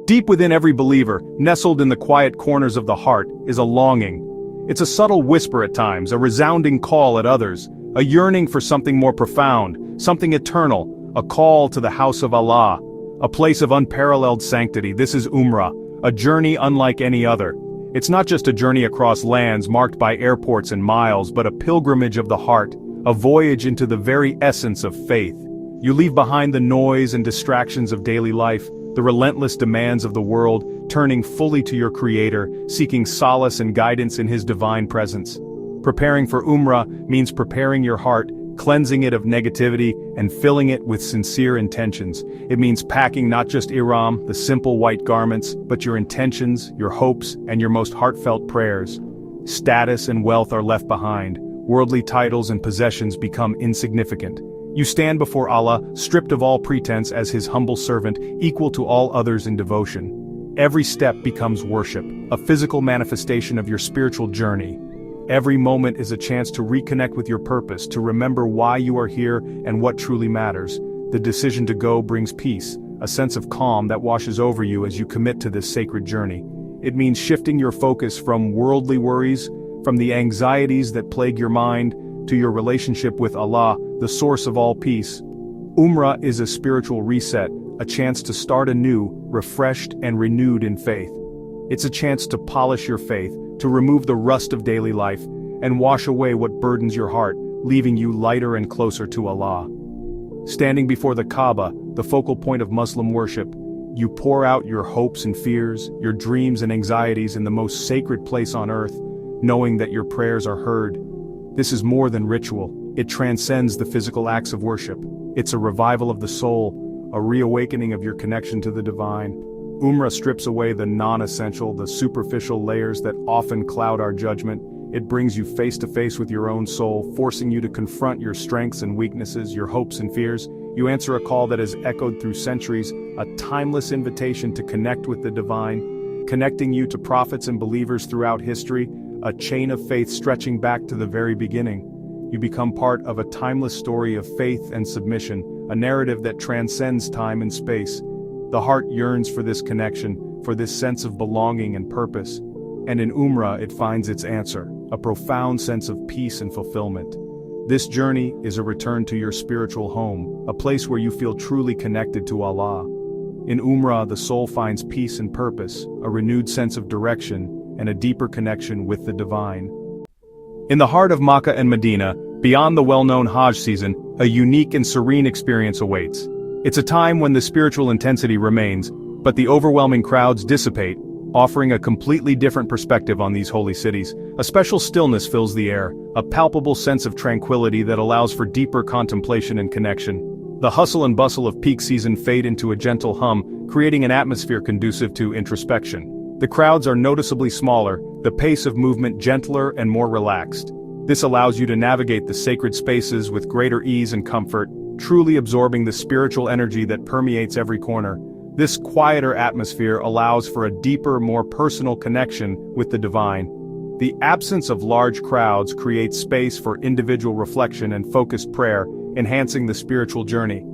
Deep within every believer, nestled in the quiet corners of the heart, is a longing. It's a subtle whisper at times, a resounding call at others, a yearning for something more profound, something eternal, a call to the house of Allah, a place of unparalleled sanctity. This is Umrah, a journey unlike any other. It's not just a journey across lands marked by airports and miles, but a pilgrimage of the heart, a voyage into the very essence of faith. You leave behind the noise and distractions of daily life, the relentless demands of the world, turning fully to your Creator, seeking solace and guidance in His divine presence. Preparing for Umrah means preparing your heart, cleansing it of negativity, and filling it with sincere intentions. It means packing not just ihram, the simple white garments, but your intentions, your hopes, and your most heartfelt prayers. Status and wealth are left behind. Worldly titles and possessions become insignificant. You stand before Allah, stripped of all pretense as His humble servant, equal to all others in devotion. Every step becomes worship, a physical manifestation of your spiritual journey. Every moment is a chance to reconnect with your purpose, to remember why you are here and what truly matters. The decision to go brings peace, a sense of calm that washes over you as you commit to this sacred journey. It means shifting your focus from worldly worries, from the anxieties that plague your mind, to your relationship with Allah, the source of all peace. Umrah is a spiritual reset, a chance to start anew, refreshed and renewed in faith. It's a chance to polish your faith, to remove the rust of daily life, and wash away what burdens your heart, leaving you lighter and closer to Allah. Standing before the Kaaba, the focal point of Muslim worship, you pour out your hopes and fears, your dreams and anxieties in the most sacred place on earth, knowing that your prayers are heard. This is more than ritual, it transcends the physical acts of worship. It's a revival of the soul, a reawakening of your connection to the divine. Umrah strips away the non-essential, the superficial layers that often cloud our judgment. It brings you face to face with your own soul, forcing you to confront your strengths and weaknesses, your hopes and fears. You answer a call that has echoed through centuries, a timeless invitation to connect with the divine, connecting you to prophets and believers throughout history, a chain of faith stretching back to the very beginning. You become part of a timeless story of faith and submission, a narrative that transcends time and space. The heart yearns for this connection, for this sense of belonging and purpose. And in Umrah it finds its answer, a profound sense of peace and fulfillment. This journey is a return to your spiritual home, a place where you feel truly connected to Allah. In Umrah the soul finds peace and purpose, a renewed sense of direction, and a deeper connection with the divine. In the heart of Makkah and Medina, beyond the well-known Hajj season, a unique and serene experience awaits. It's a time when the spiritual intensity remains, but the overwhelming crowds dissipate, offering a completely different perspective on these holy cities. A special stillness fills the air, a palpable sense of tranquility that allows for deeper contemplation and connection. The hustle and bustle of peak season fade into a gentle hum, creating an atmosphere conducive to introspection. The crowds are noticeably smaller, the pace of movement gentler and more relaxed. This allows you to navigate the sacred spaces with greater ease and comfort, truly absorbing the spiritual energy that permeates every corner. This quieter atmosphere allows for a deeper, more personal connection with the divine. The absence of large crowds creates space for individual reflection and focused prayer, enhancing the spiritual journey.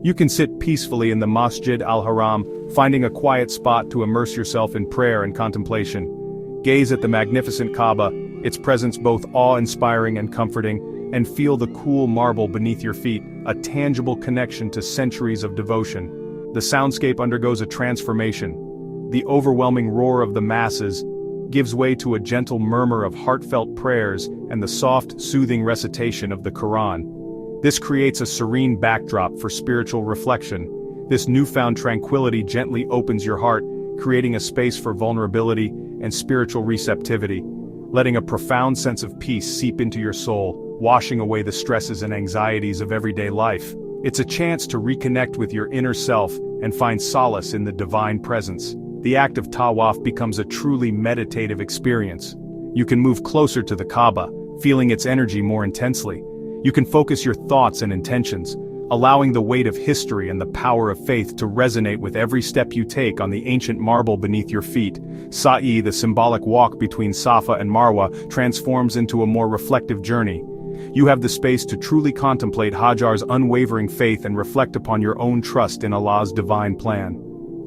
You can sit peacefully in the Masjid al-Haram, finding a quiet spot to immerse yourself in prayer and contemplation. Gaze at the magnificent Kaaba, its presence both awe-inspiring and comforting, and feel the cool marble beneath your feet, a tangible connection to centuries of devotion. The soundscape undergoes a transformation. The overwhelming roar of the masses gives way to a gentle murmur of heartfelt prayers and the soft, soothing recitation of the Quran. This creates a serene backdrop for spiritual reflection. This newfound tranquility gently opens your heart, creating a space for vulnerability and spiritual receptivity, letting a profound sense of peace seep into your soul, washing away the stresses and anxieties of everyday life. It's a chance to reconnect with your inner self and find solace in the divine presence. The act of tawaf becomes a truly meditative experience. You can move closer to the Kaaba, feeling its energy more intensely. You can focus your thoughts and intentions, allowing the weight of history and the power of faith to resonate with every step you take on the ancient marble beneath your feet. Sa'i, the symbolic walk between Safa and Marwa, transforms into a more reflective journey. You have the space to truly contemplate Hajar's unwavering faith and reflect upon your own trust in Allah's divine plan.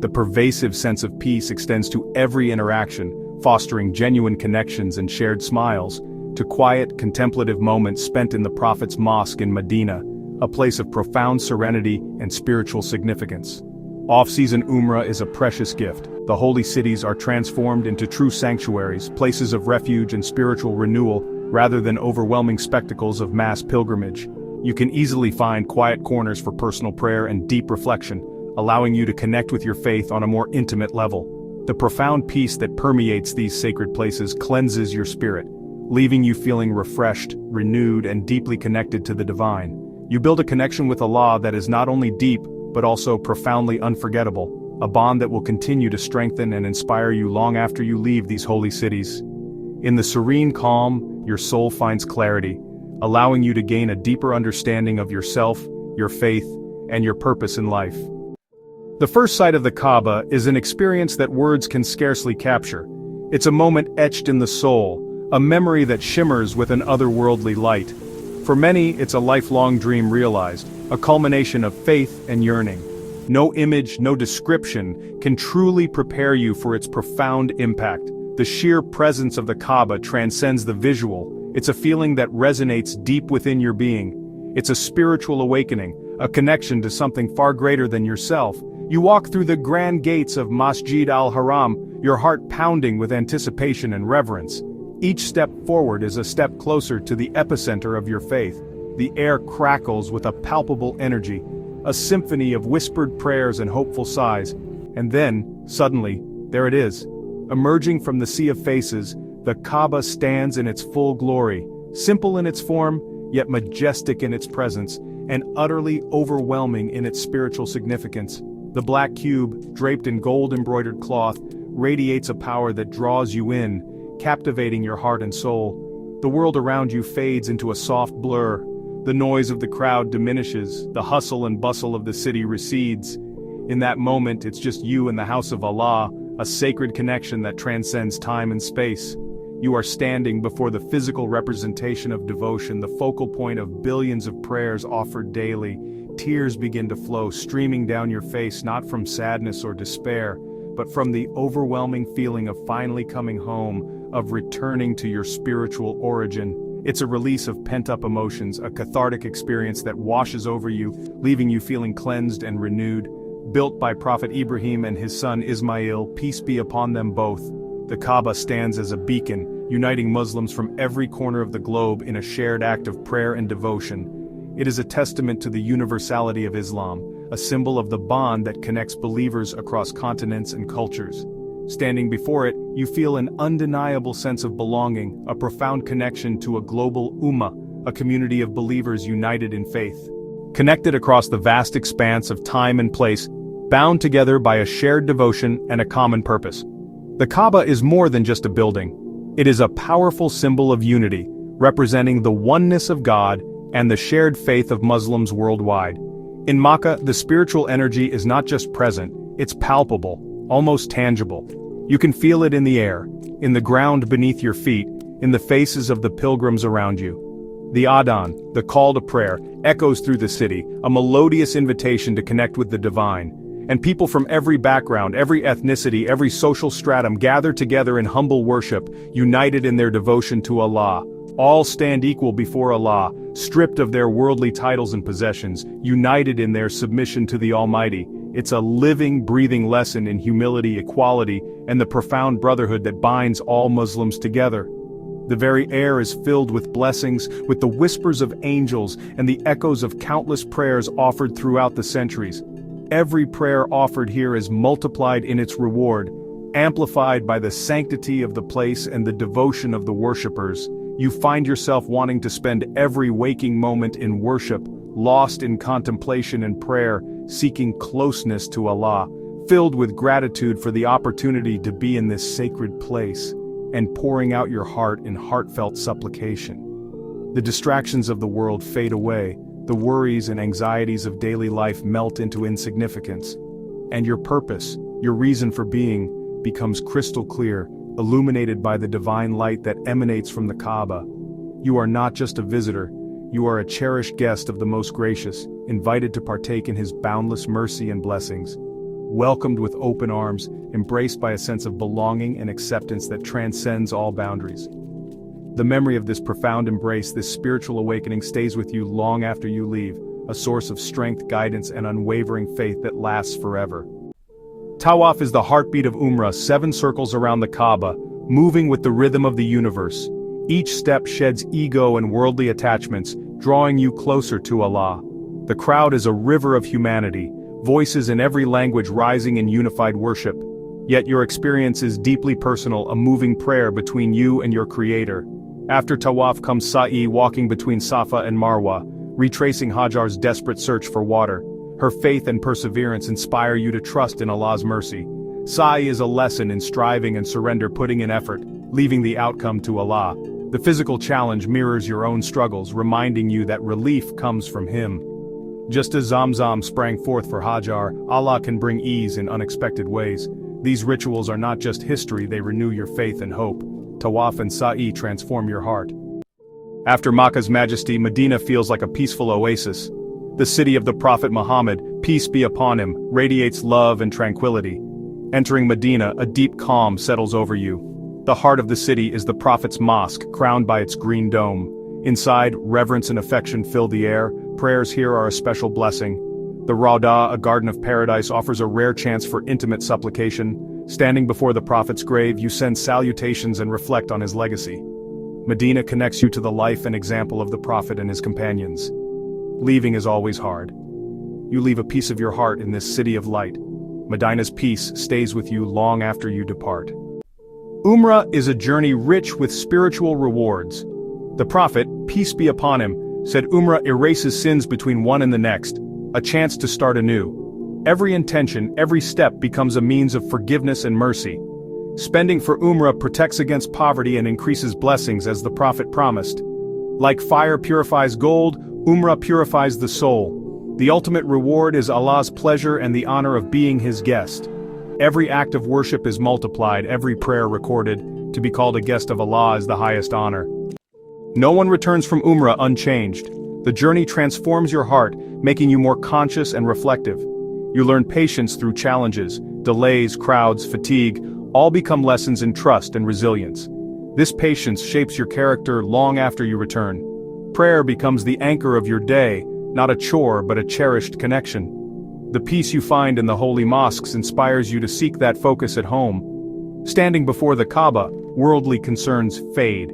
The pervasive sense of peace extends to every interaction, fostering genuine connections and shared smiles, to quiet, contemplative moments spent in the Prophet's mosque in Medina, a place of profound serenity and spiritual significance. Off-season Umrah is a precious gift. The holy cities are transformed into true sanctuaries, places of refuge and spiritual renewal, rather than overwhelming spectacles of mass pilgrimage. You can easily find quiet corners for personal prayer and deep reflection, allowing you to connect with your faith on a more intimate level. The profound peace that permeates these sacred places cleanses your spirit, leaving you feeling refreshed, renewed, and deeply connected to the divine. You build a connection with Allah that is not only deep, but also profoundly unforgettable, a bond that will continue to strengthen and inspire you long after you leave these holy cities. In the serene calm, your soul finds clarity, allowing you to gain a deeper understanding of yourself, your faith, and your purpose in life. The first sight of the Kaaba is an experience that words can scarcely capture. It's a moment etched in the soul, a memory that shimmers with an otherworldly light. For many, it's a lifelong dream realized, a culmination of faith and yearning. No image, no description can truly prepare you for its profound impact. The sheer presence of the Kaaba transcends the visual. It's a feeling that resonates deep within your being. It's a spiritual awakening, a connection to something far greater than yourself. You walk through the grand gates of Masjid al-Haram, your heart pounding with anticipation and reverence. Each step forward is a step closer to the epicenter of your faith. The air crackles with a palpable energy, a symphony of whispered prayers and hopeful sighs. And then, suddenly, there it is. Emerging from the sea of faces, the Kaaba stands in its full glory, simple in its form, yet majestic in its presence, and utterly overwhelming in its spiritual significance. The black cube, draped in gold-embroidered cloth, radiates a power that draws you in, captivating your heart and soul. The world around you fades into a soft blur. The noise of the crowd diminishes, the hustle and bustle of the city recedes. In that moment, it's just you and the house of Allah, a sacred connection that transcends time and space. You are standing before the physical representation of devotion, the focal point of billions of prayers offered daily. Tears begin to flow, streaming down your face, not from sadness or despair, but from the overwhelming feeling of finally coming home, of returning to your spiritual origin. It's a release of pent-up emotions, a cathartic experience that washes over you, leaving you feeling cleansed and renewed. Built by Prophet Ibrahim and his son Ismail, peace be upon them both, the Kaaba stands as a beacon, uniting Muslims from every corner of the globe in a shared act of prayer and devotion. It is a testament to the universality of Islam, a symbol of the bond that connects believers across continents and cultures. Standing before it, you feel an undeniable sense of belonging, a profound connection to a global ummah, a community of believers united in faith. Connected across the vast expanse of time and place, bound together by a shared devotion and a common purpose. The Kaaba is more than just a building. It is a powerful symbol of unity, representing the oneness of God and the shared faith of Muslims worldwide. In Makkah, the spiritual energy is not just present, it's palpable, almost tangible. You can feel it in the air, in the ground beneath your feet, in the faces of the pilgrims around you. The Adhan, the call to prayer, echoes through the city, a melodious invitation to connect with the divine. And people from every background, every ethnicity, every social stratum gather together in humble worship, united in their devotion to Allah. All stand equal before Allah, stripped of their worldly titles and possessions, united in their submission to the Almighty. It's a living, breathing lesson in humility, equality, and the profound brotherhood that binds all Muslims together. The very air is filled with blessings, with the whispers of angels and the echoes of countless prayers offered throughout the centuries. Every prayer offered here is multiplied in its reward, amplified by the sanctity of the place and the devotion of the worshippers. You find yourself wanting to spend every waking moment in worship, lost in contemplation and prayer, seeking closeness to Allah, filled with gratitude for the opportunity to be in this sacred place, and pouring out your heart in heartfelt supplication. The distractions of the world fade away, the worries and anxieties of daily life melt into insignificance, and your purpose, your reason for being, becomes crystal clear, illuminated by the divine light that emanates from the Kaaba. You are not just a visitor, you are a cherished guest of the Most Gracious, invited to partake in His boundless mercy and blessings. welcomed with open arms, embraced by a sense of belonging and acceptance that transcends all boundaries. The memory of this profound embrace, this spiritual awakening stays with you long after you leave, a source of strength, guidance, and unwavering faith that lasts forever. Tawaf is the heartbeat of Umrah, 7 circles around the Kaaba, moving with the rhythm of the universe. Each step sheds ego and worldly attachments, drawing you closer to Allah. The crowd is a river of humanity, voices in every language rising in unified worship. Yet your experience is deeply personal, a moving prayer between you and your Creator. After Tawaf comes Sa'i, walking between Safa and Marwa, retracing Hajar's desperate search for water. Her faith and perseverance inspire you to trust in Allah's mercy. Sa'i is a lesson in striving and surrender, putting in effort, leaving the outcome to Allah. The physical challenge mirrors your own struggles, reminding you that relief comes from Him. Just as Zamzam sprang forth for Hajar, Allah can bring ease in unexpected ways. These rituals are not just history, they renew your faith and hope. Tawaf and Sa'i transform your heart. After Makkah's majesty, Medina feels like a peaceful oasis. The city of the Prophet Muhammad, peace be upon him, radiates love and tranquility. Entering Medina, a deep calm settles over you. The heart of the city is the Prophet's mosque, crowned by its green dome. Inside, reverence and affection fill the air. Prayers here are a special blessing. The Rawdah, a garden of paradise, offers a rare chance for intimate supplication. Standing before the Prophet's grave, you send salutations and reflect on his legacy. Medina connects you to the life and example of the Prophet and his companions. Leaving is always hard. You leave a piece of your heart in this city of light. Medina's peace stays with you long after you depart. Umrah is a journey rich with spiritual rewards. The Prophet, peace be upon him, said Umrah erases sins between one and the next, a chance to start anew. Every intention, every step becomes a means of forgiveness and mercy. Spending for Umrah protects against poverty and increases blessings, as the Prophet promised. Like fire purifies gold, Umrah purifies the soul. The ultimate reward is Allah's pleasure and the honor of being His guest. Every act of worship is multiplied, every prayer recorded. To be called a guest of Allah is the highest honor. No one returns from Umrah unchanged. The journey transforms your heart, making you more conscious and reflective. You learn patience through challenges, delays, crowds, fatigue, all become lessons in trust and resilience. This patience shapes your character long after you return. Prayer becomes the anchor of your day, not a chore but a cherished connection. The peace you find in the holy mosques inspires you to seek that focus at home. Standing before the Kaaba, worldly concerns fade.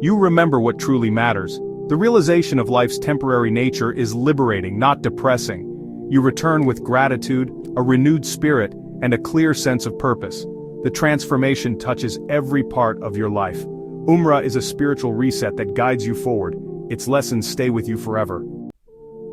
You remember what truly matters. The realization of life's temporary nature is liberating, not depressing. You return with gratitude, a renewed spirit, and a clear sense of purpose. The transformation touches every part of your life. Umrah is a spiritual reset that guides you forward. Its lessons stay with you forever.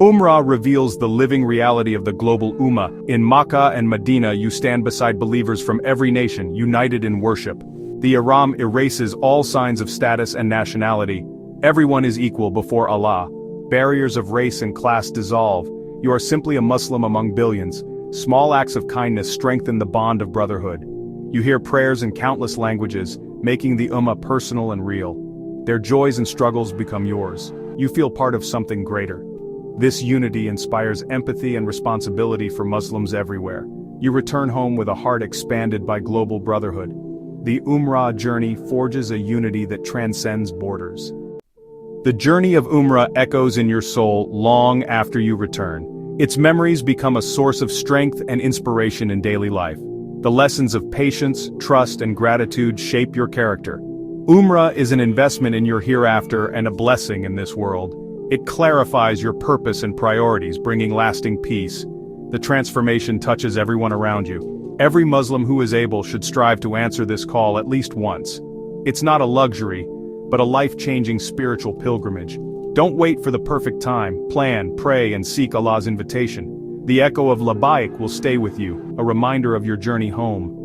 Umrah reveals the living reality of the global Ummah. In Makkah and Medina, you stand beside believers from every nation, united in worship. The Ihram erases all signs of status and nationality. Everyone is equal before Allah. Barriers of race and class dissolve. You are simply a Muslim among billions. Small acts of kindness strengthen the bond of brotherhood. You hear prayers in countless languages, making the Ummah personal and real. Their joys and struggles become yours. You feel part of something greater. This unity inspires empathy and responsibility for Muslims everywhere. You return home with a heart expanded by global brotherhood. The Umrah journey forges a unity that transcends borders. The journey of Umrah echoes in your soul long after you return. Its memories become a source of strength and inspiration in daily life. The lessons of patience, trust, and gratitude shape your character. Umrah is an investment in your hereafter and a blessing in this world. It clarifies your purpose and priorities, bringing lasting peace. The transformation touches everyone around you. Every Muslim who is able should strive to answer this call at least once. It's not a luxury, but a life-changing spiritual pilgrimage. Don't wait for the perfect time. Plan, pray, and seek Allah's invitation. The echo of Labbaik will stay with you, a reminder of your journey home.